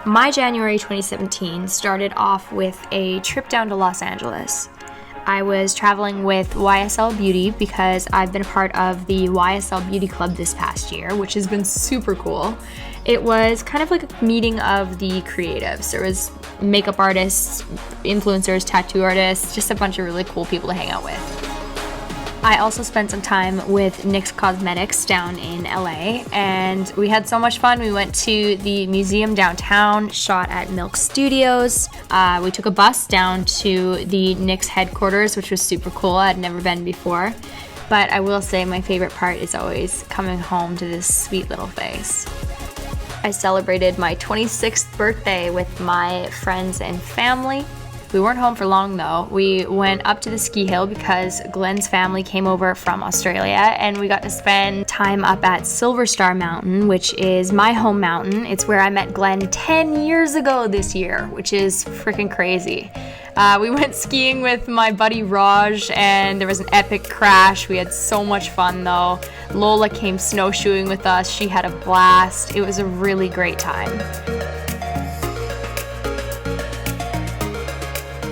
My January 2017 started off with a trip down to Los Angeles. I was traveling with YSL Beauty because I've been a part of the YSL Beauty Club this past year, which has been super cool. It was kind of like a meeting of the creatives. There was makeup artists, influencers, tattoo artists, just a bunch of really cool people to hang out with. I also spent some time with NYX Cosmetics down in LA, and we had so much fun. We went to the museum downtown, shot at Milk Studios. We took a bus down to the NYX headquarters, which was super cool. I'd never been before. But I will say my favorite part is always coming home to this sweet little face. I celebrated my 26th birthday with my friends and family. We weren't home for long though. We went up to the ski hill because Glenn's family came over from Australia, and we got to spend time up at Silver Star Mountain, which is my home mountain. It's where I met Glenn 10 years ago this year, which is freaking crazy. We went skiing with my buddy Raj, and there was an epic crash. We had so much fun though. Lola came snowshoeing with us. She had a blast. It was a really great time.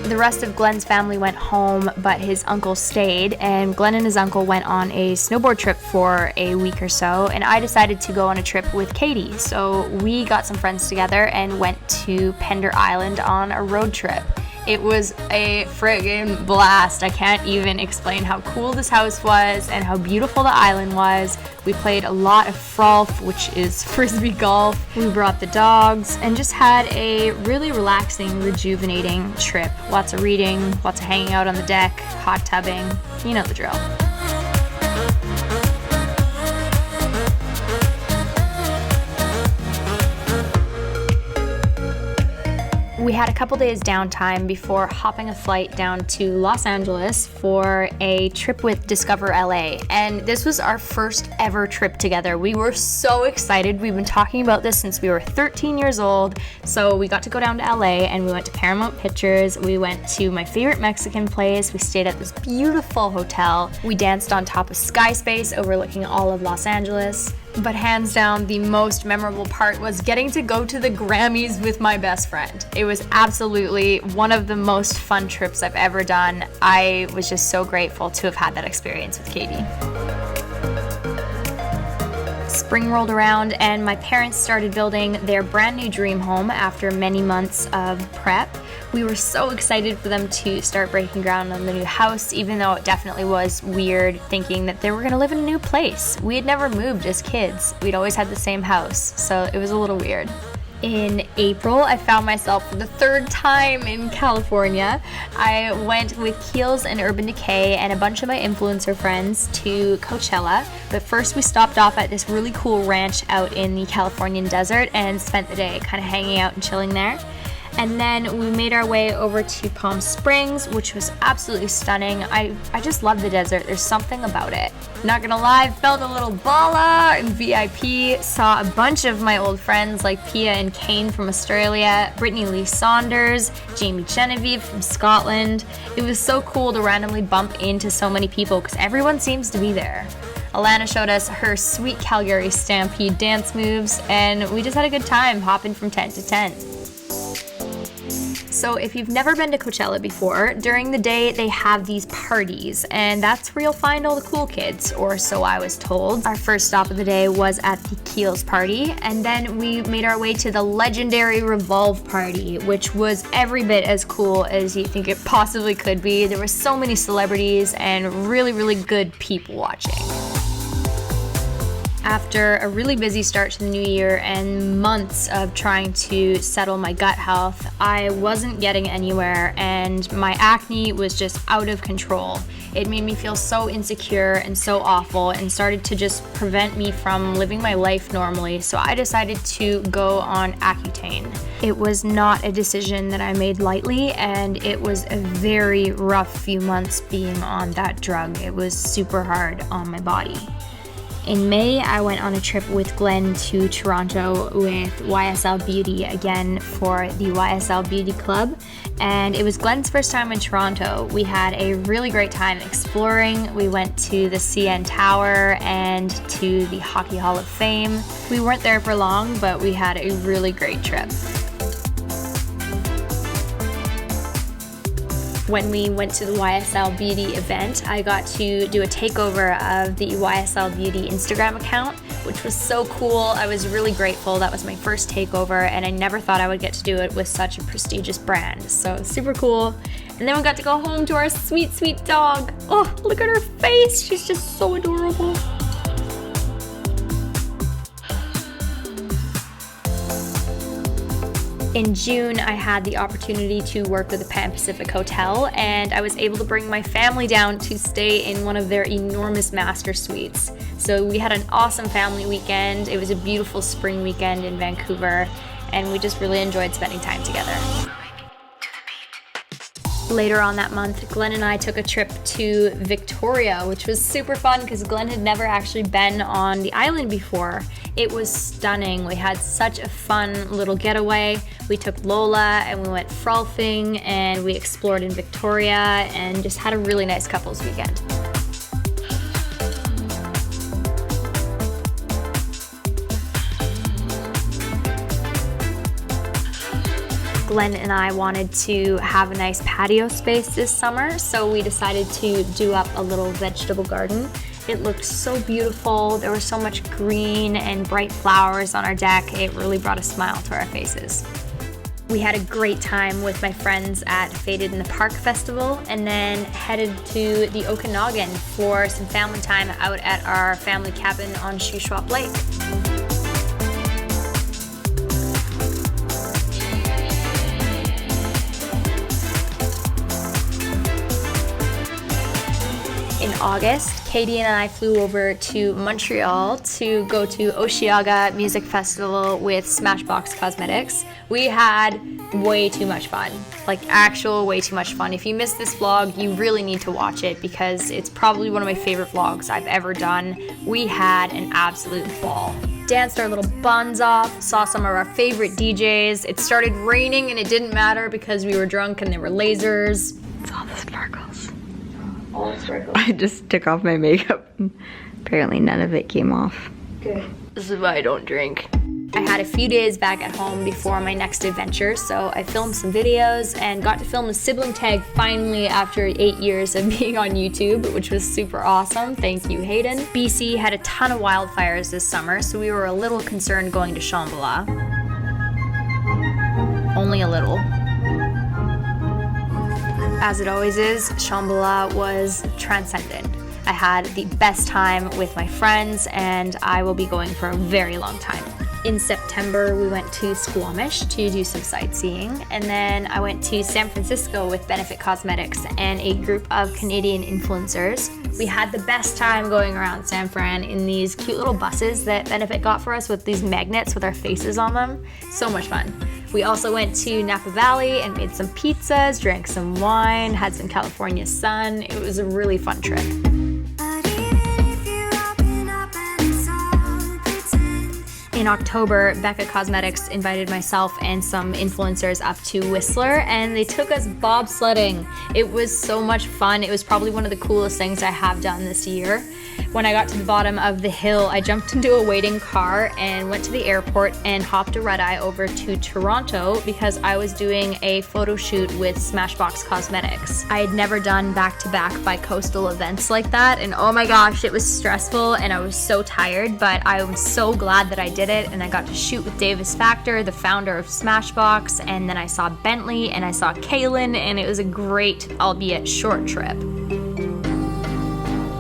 The rest of Glenn's family went home, but his uncle stayed, and Glenn and his uncle went on a snowboard trip for a week or so, and I decided to go on a trip with Katie. So we got some friends together and went to Pender Island on a road trip. It was a friggin' blast. I can't even explain how cool this house was and how beautiful the island was. We played a lot of frolf, which is frisbee golf. We brought the dogs and just had a really relaxing, rejuvenating trip. Lots of reading, lots of hanging out on the deck, hot tubbing. You know the drill. We had a couple days downtime before hopping a flight down to Los Angeles for a trip with Discover LA. And this was our first ever trip together. We were so excited. We've been talking about this since we were 13 years old. So we got to go down to LA and we went to Paramount Pictures. We went to my favorite Mexican place. We stayed at this beautiful hotel. We danced on top of Skyspace overlooking all of Los Angeles. But hands down, the most memorable part was getting to go to the Grammys with my best friend. It was absolutely one of the most fun trips I've ever done. I was just so grateful to have had that experience with Katie. Spring rolled around and my parents started building their brand new dream home after many months of prep. We were so excited for them to start breaking ground on the new house, even though it definitely was weird thinking that they were going to live in a new place. We had never moved as kids. We'd always had the same house, so it was a little weird. In April, I found myself for the third time in California. I went with Kiehl's and Urban Decay and a bunch of my influencer friends to Coachella. But first we stopped off at this really cool ranch out in the Californian desert and spent the day kind of hanging out and chilling there. And then we made our way over to Palm Springs, which was absolutely stunning. I just love the desert. There's something about it. Not gonna lie, felt a little bala in VIP. Saw a bunch of my old friends like Pia and Kane from Australia, Brittany Lee Saunders, Jamie Genevieve from Scotland. It was so cool to randomly bump into so many people because everyone seems to be there. Alana showed us her sweet Calgary Stampede dance moves, and we just had a good time hopping from tent to tent. So if you've never been to Coachella before, during the day they have these parties, and that's where you'll find all the cool kids, or so I was told. Our first stop of the day was at the Kiehl's party, and then we made our way to the legendary Revolve party, which was every bit as cool as you think it possibly could be. There were so many celebrities and really, really good people watching. After a really busy start to the new year and months of trying to settle my gut health, I wasn't getting anywhere and my acne was just out of control. It made me feel so insecure and so awful and started to just prevent me from living my life normally, so I decided to go on Accutane. It was not a decision that I made lightly, and it was a very rough few months being on that drug. It was super hard on my body. In May, I went on a trip with Glenn to Toronto with YSL Beauty again for the YSL Beauty Club, and it was Glenn's first time in Toronto. We had a really great time exploring. We went to the CN Tower and to the Hockey Hall of Fame. We weren't there for long, but we had a really great trip. When we went to the YSL Beauty event, I got to do a takeover of the YSL Beauty Instagram account, which was so cool. I was really grateful. That was my first takeover, and I never thought I would get to do it with such a prestigious brand. So super cool. And then we got to go home to our sweet, sweet dog. Oh, look at her face. She's just so adorable. In June, I had the opportunity to work with the Pan Pacific Hotel, and I was able to bring my family down to stay in one of their enormous master suites. So we had an awesome family weekend. It was a beautiful spring weekend in Vancouver, and we just really enjoyed spending time together. Later on that month, Glenn and I took a trip to Victoria, which was super fun because Glenn had never actually been on the island before. It was stunning. We had such a fun little getaway. We took Lola and we went frolfing and we explored in Victoria and just had a really nice couples weekend. Glenn and I wanted to have a nice patio space this summer, so we decided to do up a little vegetable garden. It looked so beautiful. There was so much green and bright flowers on our deck. It really brought a smile to our faces. We had a great time with my friends at Faded in the Park Festival and then headed to the Okanagan for some family time out at our family cabin on Shuswap Lake. In August, Katie and I flew over to Montreal to go to Osheaga Music Festival with Smashbox Cosmetics. We had way too much fun, like actual way too much fun. If you missed this vlog, you really need to watch it because it's probably one of my favorite vlogs I've ever done. We had an absolute ball. Danced our little buns off, saw some of our favorite DJs. It started raining and it didn't matter because we were drunk and there were lasers. It's all the sparkles. I just took off my makeup. Apparently none of it came off. Good. This is why I don't drink. I had a few days back at home before my next adventure, so I filmed some videos and got to film a sibling tag finally after 8 years of being on YouTube, which was super awesome. Thank you, Hayden. BC had a ton of wildfires this summer, so we were a little concerned going to Shambhala. Only a little. As it always is, Shambhala was transcendent. I had the best time with my friends and I will be going for a very long time. In September, we went to Squamish to do some sightseeing, and then I went to San Francisco with Benefit Cosmetics and a group of Canadian influencers. We had the best time going around San Fran in these cute little buses that Benefit got for us with these magnets with our faces on them. So much fun. We also went to Napa Valley and made some pizzas, drank some wine, had some California sun. It was a really fun trip. In October, Becca Cosmetics invited myself and some influencers up to Whistler and they took us bobsledding. It was so much fun. It was probably one of the coolest things I have done this year. When I got to the bottom of the hill, I jumped into a waiting car and went to the airport and hopped a red-eye over to Toronto because I was doing a photo shoot with Smashbox Cosmetics. I had never done back-to-back bi-coastal events like that, and oh my gosh, it was stressful and I was so tired, but I was so glad that I did it, and I got to shoot with Davis Factor, the founder of Smashbox, and then I saw Bentley and I saw Kaylin, and it was a great, albeit short trip.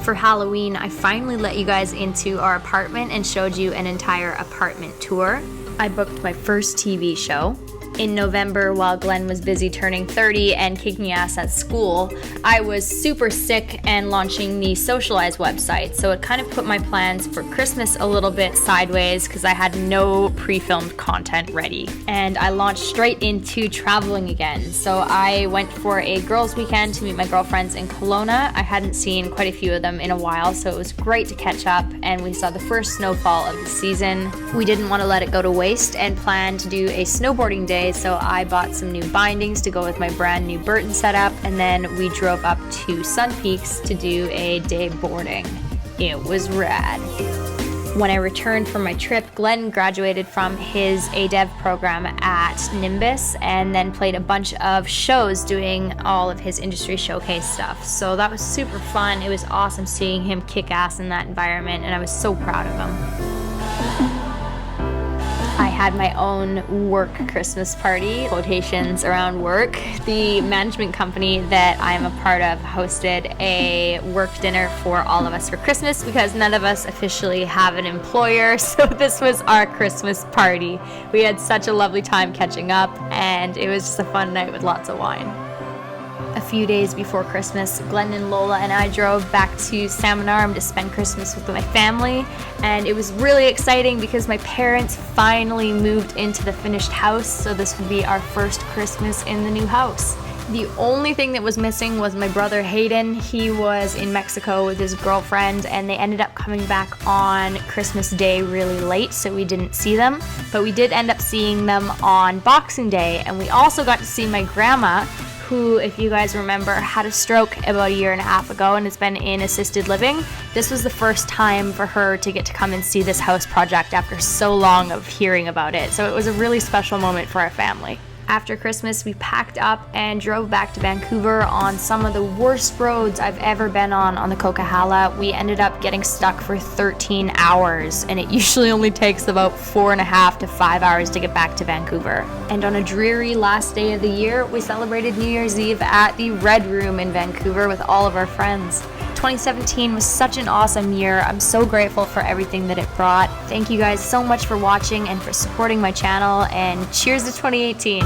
For Halloween, I finally let you guys into our apartment and showed you an entire apartment tour. I booked my first TV show. In November, while Glenn was busy turning 30 and kicking ass at school, I was super sick and launching the Socialize website, so it kind of put my plans for Christmas a little bit sideways because I had no pre-filmed content ready. And I launched straight into traveling again. So I went for a girls' weekend to meet my girlfriends in Kelowna. I hadn't seen quite a few of them in a while, so it was great to catch up, and we saw the first snowfall of the season. We didn't want to let it go to waste and planned to do a snowboarding day, so I bought some new bindings to go with my brand new Burton setup, and then we drove up to Sun Peaks to do a day boarding. It was rad. When I returned from my trip, Glenn graduated from his ADEV program at Nimbus and then played a bunch of shows doing all of his industry showcase stuff. So that was super fun. It was awesome seeing him kick ass in that environment, and I was so proud of him. I had my own work Christmas party, quotations around work. The management company that I am a part of hosted a work dinner for all of us for Christmas because none of us officially have an employer, so this was our Christmas party. We had such a lovely time catching up, and it was just a fun night with lots of wine. A few days before Christmas, Glenn and Lola and I drove back to Salmon Arm to spend Christmas with my family, and it was really exciting because my parents finally moved into the finished house, so this would be our first Christmas in the new house. The only thing that was missing was my brother Hayden. He was in Mexico with his girlfriend, and they ended up coming back on Christmas Day really late, so we didn't see them. But we did end up seeing them on Boxing Day, and we also got to see my grandma, who, if you guys remember, had a stroke about a year and a half ago and has been in assisted living. This was the first time for her to get to come and see this house project after so long of hearing about it. So it was a really special moment for our family. After Christmas, we packed up and drove back to Vancouver on some of the worst roads I've ever been on the Coquihalla. We ended up getting stuck for 13 hours, and it usually only takes about 4.5 to 5 hours to get back to Vancouver. And on a dreary last day of the year, we celebrated New Year's Eve at the Red Room in Vancouver with all of our friends. 2017 was such an awesome year. I'm so grateful for everything that it brought. Thank you guys so much for watching and for supporting my channel, and cheers to 2018.